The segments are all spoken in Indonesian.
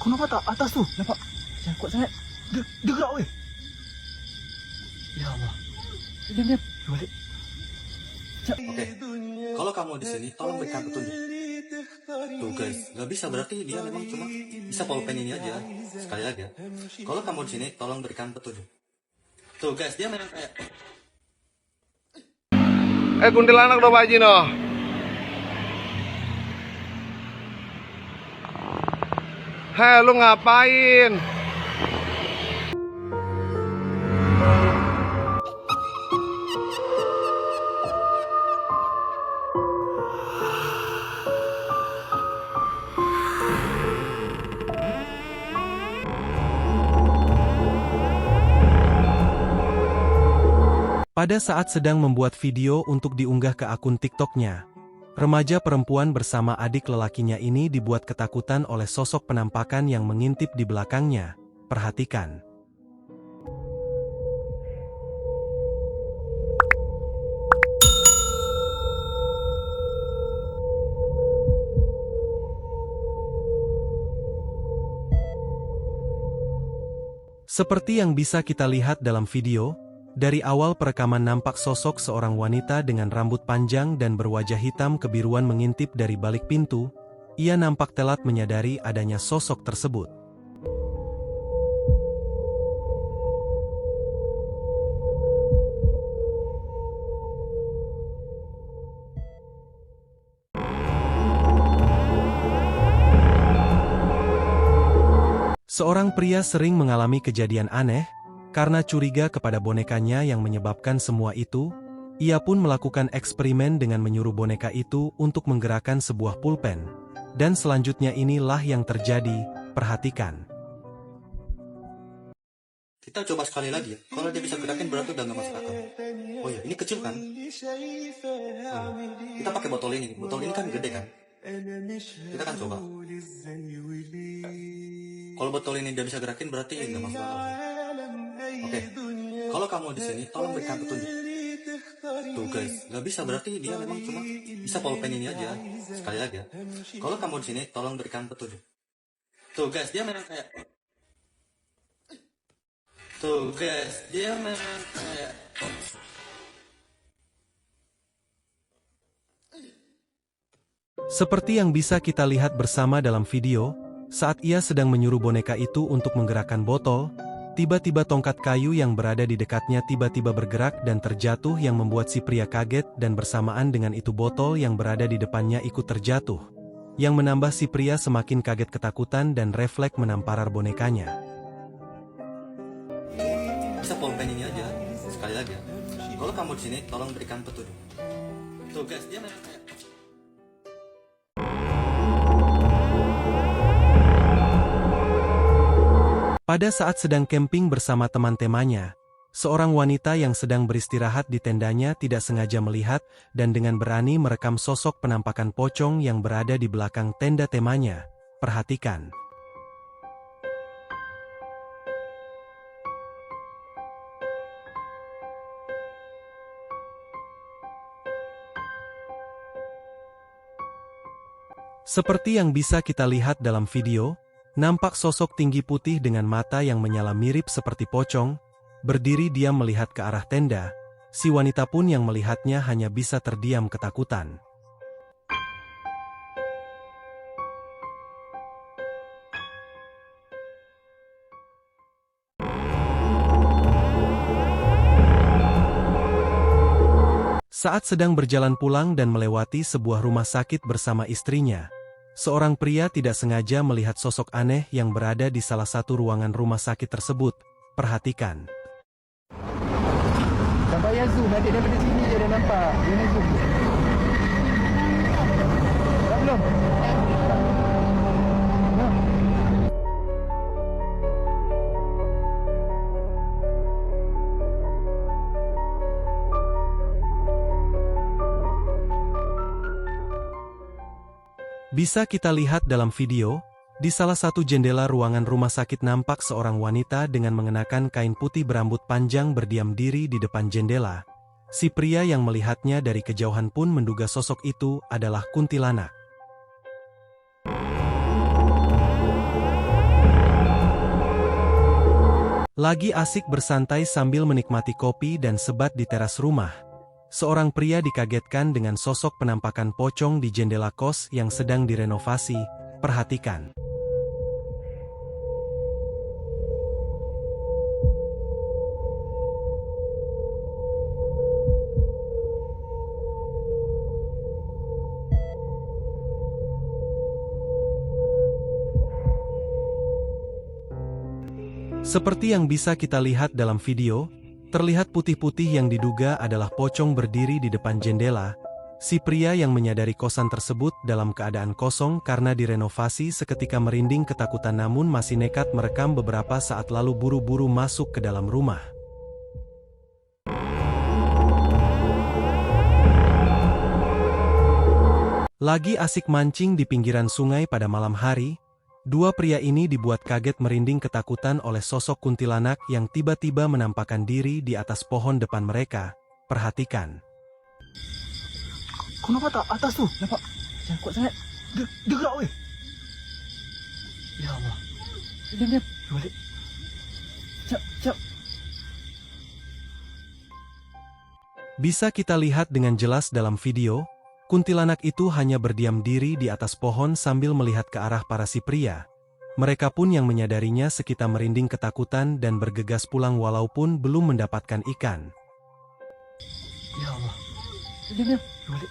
Kau nampak tak? Atas tu. Nampak? Jangan kuat sangat. Dia gerak weh. Ya Allah. Diam. Balik. Oke, kalau kamu di sini, tolong berikan petunjuk. Tuh guys, nggak bisa berarti dia memang cuma bisa pulpen ini aja. Sekali lagi ya. Kalau kamu di sini, tolong berikan petunjuk. Tuh guys, dia memang kayak Kuntilanak do Pak Haji no. Hei, lu ngapain? Pada saat sedang membuat video untuk diunggah ke akun TikTok-nya, remaja perempuan bersama adik lelakinya ini dibuat ketakutan oleh sosok penampakan yang mengintip di belakangnya. Perhatikan. Seperti yang bisa kita lihat dalam video, dari awal perekaman nampak sosok seorang wanita dengan rambut panjang dan berwajah hitam kebiruan mengintip dari balik pintu. Ia nampak telat menyadari adanya sosok tersebut. Seorang pria sering mengalami kejadian aneh, karena curiga kepada bonekanya yang menyebabkan semua itu, ia pun melakukan eksperimen dengan menyuruh boneka itu untuk menggerakkan sebuah pulpen. Dan selanjutnya inilah yang terjadi, perhatikan. kita coba sekali lagi ya. Kalau dia bisa gerakin berarti udah nggak masuk akal. Oh ya, ini kecil kan? Kita pakai botol ini. Botol ini kan gede kan? Kita kan coba. Kalau botol ini dia bisa gerakin berarti nggak masuk akal. Oke, kalau kamu di sini tolong berikan petunjuk. Tuh guys, nggak bisa berarti dia memang cuma bisa pulpen ini aja. Sekali lagi ya. Kalau kamu di sini tolong berikan petunjuk. Tuh guys, dia memang kayak Seperti yang bisa kita lihat bersama dalam video, saat ia sedang menyuruh boneka itu untuk menggerakkan botol, tiba-tiba tongkat kayu yang berada di dekatnya tiba-tiba bergerak dan terjatuh yang membuat si pria kaget dan bersamaan dengan itu botol yang berada di depannya ikut terjatuh. Yang menambah si pria semakin kaget ketakutan dan refleks menamparar bonekanya. bisa pulpen ini aja. Sekali lagi ya. Kalau kamu di sini tolong berikan petunjuk. Tuh guys, dia memang kayak Pada saat sedang camping bersama teman-temannya, seorang wanita yang sedang beristirahat di tendanya tidak sengaja melihat dan dengan berani merekam sosok penampakan pocong yang berada di belakang tenda temanya. Perhatikan. Seperti yang bisa kita lihat dalam video, nampak sosok tinggi putih dengan mata yang menyala mirip seperti pocong, berdiri diam melihat ke arah tenda. Si wanita pun yang melihatnya hanya bisa terdiam ketakutan. Saat sedang berjalan pulang dan melewati sebuah rumah sakit bersama istrinya, seorang pria tidak sengaja melihat sosok aneh yang berada di salah satu ruangan rumah sakit tersebut. Perhatikan. Tak payah zoom, adik daripada sini je dah nampak. Dia nak zoom. Dah belum? Dah. Bisa kita lihat dalam video, di salah satu jendela ruangan rumah sakit nampak seorang wanita dengan mengenakan kain putih berambut panjang berdiam diri di depan jendela. Si pria yang melihatnya dari kejauhan pun menduga sosok itu adalah kuntilanak. Lagi asik bersantai sambil menikmati kopi dan sebat di teras rumah. Seorang pria dikagetkan dengan sosok penampakan pocong di jendela kos yang sedang direnovasi. Perhatikan. Seperti yang bisa kita lihat dalam video, terlihat putih-putih yang diduga adalah pocong berdiri di depan jendela. Si pria yang menyadari kosan tersebut dalam keadaan kosong karena direnovasi seketika merinding ketakutan namun masih nekat merekam beberapa saat lalu buru-buru masuk ke dalam rumah. Lagi asik mancing di pinggiran sungai pada malam hari, dua pria ini dibuat kaget merinding ketakutan oleh sosok kuntilanak yang tiba-tiba menampakkan diri di atas pohon depan mereka. Perhatikan. Kau nampak tak atas tu? Nampak? Jangan kuat sangat. Dia gerak weh. Ya Allah. Diam. Balik. Cep. Bisa kita lihat dengan jelas dalam video, kuntilanak itu hanya berdiam diri di atas pohon sambil melihat ke arah para si pria. Mereka pun yang menyadarinya sekitar merinding ketakutan dan bergegas pulang walaupun belum mendapatkan ikan. Ya Allah. Diam. Balik.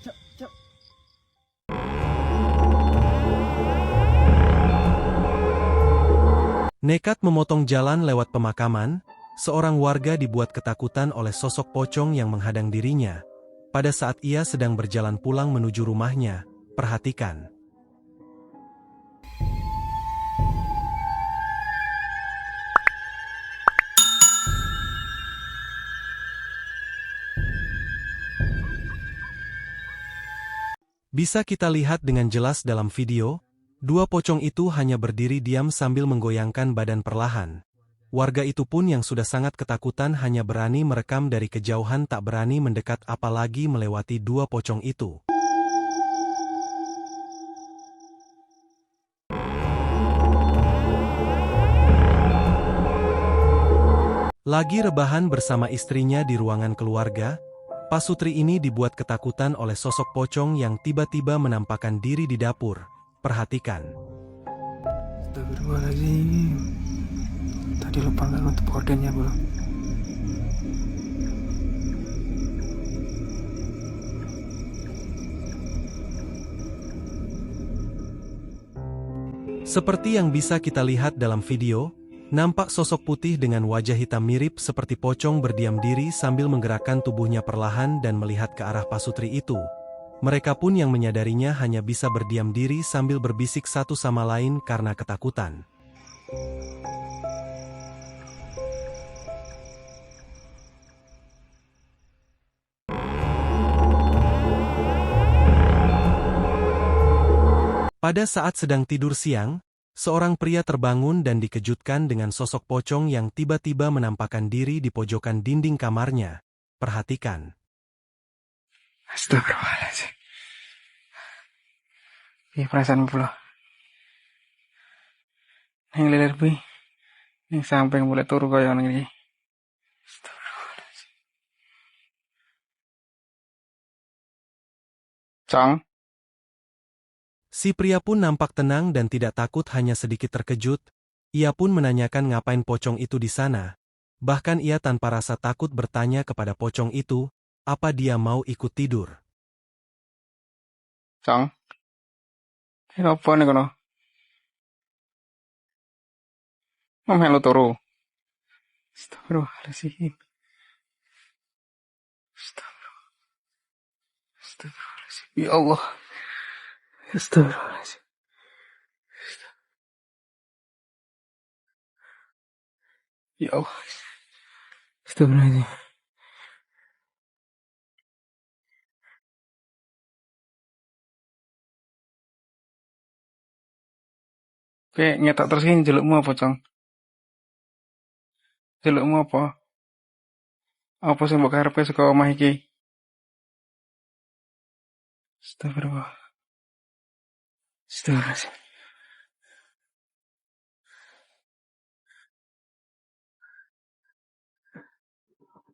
Cep. Nekat memotong jalan lewat pemakaman, seorang warga dibuat ketakutan oleh sosok pocong yang menghadang dirinya. Pada saat ia sedang berjalan pulang menuju rumahnya, perhatikan. Bisa kita lihat dengan jelas dalam video, dua pocong itu hanya berdiri diam sambil menggoyangkan badan perlahan. Warga itu pun yang sudah sangat ketakutan hanya berani merekam dari kejauhan tak berani mendekat apalagi melewati dua pocong itu. Lagi rebahan bersama istrinya di ruangan keluarga, Pak Sutri ini dibuat ketakutan oleh sosok pocong yang tiba-tiba menampakkan diri di dapur. Perhatikan. Astagfirullahaladzim. Tadi lupa nggak nutup ordennya bro. Seperti yang bisa kita lihat dalam video, nampak sosok putih dengan wajah hitam mirip seperti pocong berdiam diri sambil menggerakkan tubuhnya perlahan dan melihat ke arah Pak Sutri itu. Mereka pun yang menyadarinya hanya bisa berdiam diri sambil berbisik satu sama lain karena ketakutan. Pada saat sedang tidur siang, seorang pria terbangun dan dikejutkan dengan sosok pocong yang tiba-tiba menampakkan diri di pojokan dinding kamarnya. Perhatikan. Astagfirullahaladzim. Iya perasaan pula. Yang leler bi. Yang sampai mulai turu kaya orang ini. Astagfirullahaladzim. Cang. Si pria pun nampak tenang dan tidak takut hanya sedikit terkejut. Ia pun menanyakan ngapain pocong itu di sana. Bahkan ia tanpa rasa takut bertanya kepada pocong itu, apa dia mau ikut tidur. Cang. Ini apa nih kono? Melu turu. Astagfirullahaladzim. Astagfirullahaladzim. Ya Allah. Astagfirullahaladzim. Ya Allah. Astagfirullahaladzim. Kayak nyetak terus ini jelukmu apa, Cang? Jelukmu apa? Apa sih mbok karepe saka omah iki? Astagfirullah. Astagfirullahaladzim.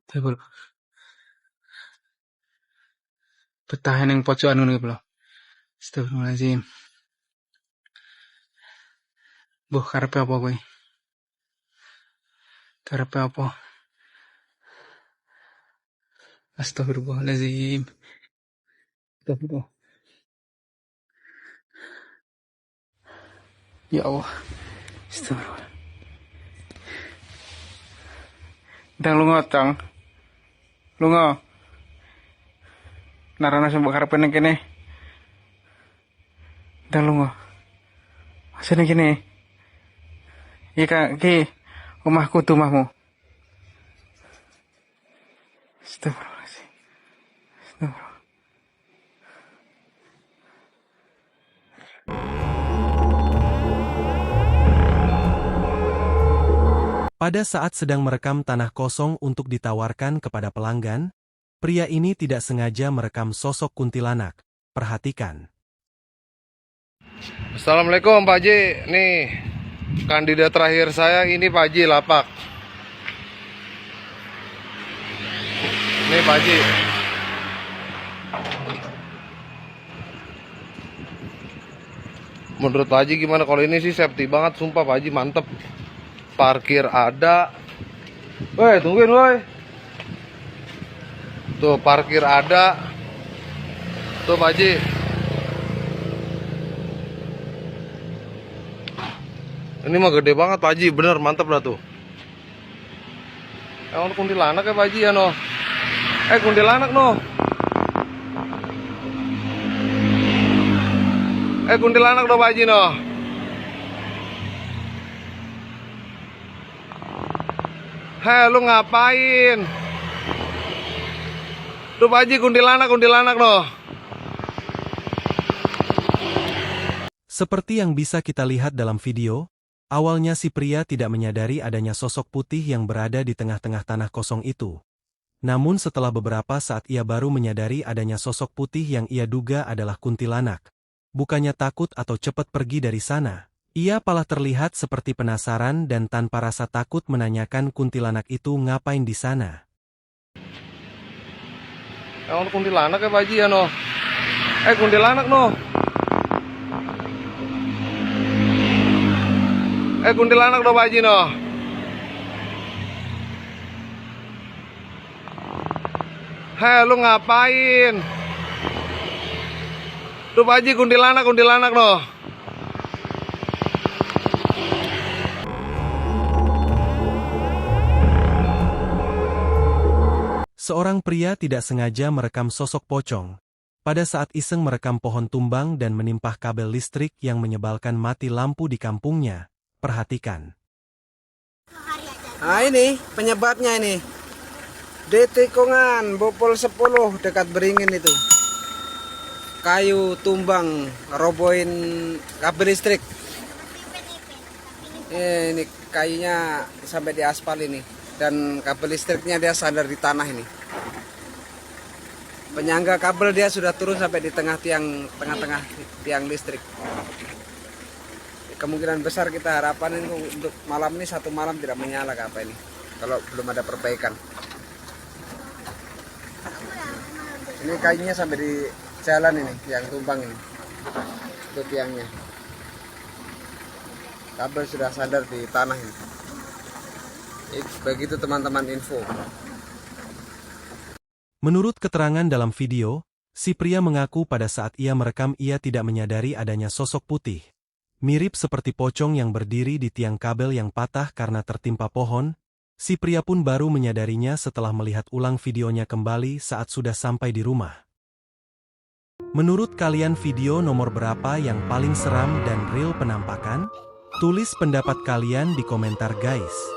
Tebel. Betahan yang pojokan ngono iki, Bro. Astagfirullahaladzim. Buh, karepe apa kowe? Karepe apa? Astagfirullahaladzim. Astagfirullah. Ya Allah. Astagfirullah. Dang lunga, Cang. Lunga. Narana sembok karepe ning kene. Dang lunga. Masih ning kene. Iki omahku tuh omahmu. Astagfirullahaladzim. Astagfirullah. Pada saat sedang merekam tanah kosong untuk ditawarkan kepada pelanggan, pria ini tidak sengaja merekam sosok kuntilanak. Perhatikan. Assalamualaikum Pak Haji. Nih, kandidat terakhir saya ini Pak Haji Lapak. Nih Pak Haji. Menurut Pak Haji gimana? Kalau ini sih safety banget, sumpah Pak Haji, mantep. Parkir ada. Woi, tungguin woi. Tuh parkir ada. Tuh Pak Haji. Ini mah gede banget Pak Haji, bener mantep dah tuh. Emang kuntilanak ya Pak Haji ya no? Kuntilanak no. Kuntilanak no Pak Haji no. Lu ngapain? Tuh Pak Haji, kuntilanak no. Seperti yang bisa kita lihat dalam video, awalnya si pria tidak menyadari adanya sosok putih yang berada di tengah-tengah tanah kosong itu. Namun setelah beberapa saat ia baru menyadari adanya sosok putih yang ia duga adalah kuntilanak. Bukannya takut atau cepat pergi dari sana, ia malah terlihat seperti penasaran dan tanpa rasa takut menanyakan kuntilanak itu ngapain di sana. Emang kuntilanak ya Pak Haji ya no? Kuntilanak no. Kuntilanak no Pak Haji no. Lu ngapain? Tuh Pak Haji, kuntilanak no. Seorang pria tidak sengaja merekam sosok pocong. Pada saat iseng merekam pohon tumbang dan menimpah kabel listrik yang menyebalkan mati lampu di kampungnya. Perhatikan. Nah ini penyebabnya ini. Di tikungan Bopol 10 dekat Beringin itu. Kayu tumbang robohin kabel listrik. Ini kayunya sampai di aspal ini. Dan kabel listriknya dia sandar di tanah ini. Penyangga kabel dia sudah turun sampai di tengah-tengah tiang listrik. Kemungkinan besar kita harapan ini untuk malam ini satu malam tidak menyala ke apa ini. Kalau belum ada perbaikan. Ini kayunya sampai di jalan ini, tiang tumbang ini. Itu tiangnya. Kabel sudah sandar di tanah ini. Begitu teman-teman info. Menurut keterangan dalam video, si pria mengaku pada saat ia merekam ia tidak menyadari adanya sosok putih. Mirip seperti pocong yang berdiri di tiang kabel yang patah karena tertimpa pohon, si pria pun baru menyadarinya setelah melihat ulang videonya kembali saat sudah sampai di rumah. Menurut kalian video nomor berapa yang paling seram dan real penampakan? Tulis pendapat kalian di komentar guys.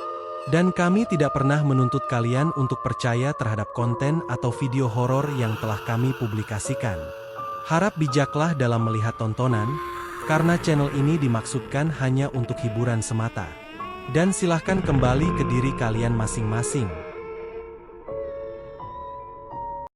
Dan kami tidak pernah menuntut kalian untuk percaya terhadap konten atau video horor yang telah kami publikasikan. Harap bijaklah dalam melihat tontonan, karena channel ini dimaksudkan hanya untuk hiburan semata. Dan silahkan kembali ke diri kalian masing-masing.